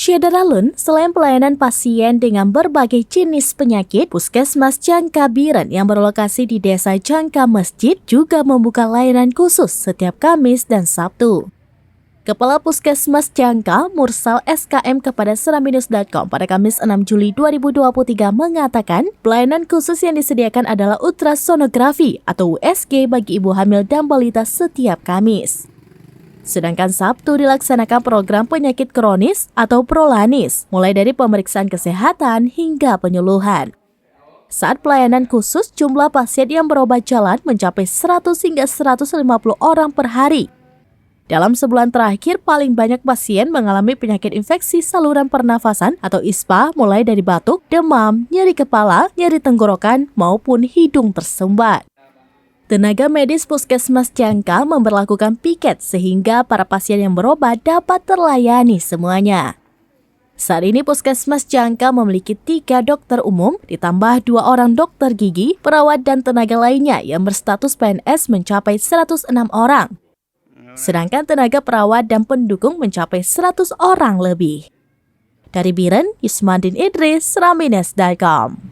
Syederalun, selain pelayanan pasien dengan berbagai jenis penyakit, Puskesmas Jangka Biren yang berlokasi di Desa Jangka Masjid juga membuka layanan khusus setiap Kamis dan Sabtu. Kepala Puskesmas Jangka, Mursal SKM kepada Seramnews.com pada Kamis 6 Juli 2023 mengatakan, pelayanan khusus yang disediakan adalah ultrasonografi atau USG bagi ibu hamil dan balita setiap Kamis. Sedangkan Sabtu dilaksanakan program penyakit kronis atau prolanis, mulai dari pemeriksaan kesehatan hingga penyuluhan. Saat pelayanan khusus, jumlah pasien yang berobat jalan mencapai 100 hingga 150 orang per hari. Dalam sebulan terakhir, paling banyak pasien mengalami penyakit infeksi saluran pernafasan atau ISPA mulai dari batuk, demam, nyeri kepala, nyeri tenggorokan, maupun hidung tersumbat. Tenaga medis Puskesmas Jangka memberlakukan piket sehingga para pasien yang berobat dapat terlayani semuanya. Saat ini Puskesmas Jangka memiliki 3 dokter umum, ditambah 2 orang dokter gigi, perawat dan tenaga lainnya yang berstatus PNS mencapai 106 orang. Sedangkan tenaga perawat dan pendukung mencapai 100 orang lebih. Dari Biren, Yusmandin Idris, Seramnews.com.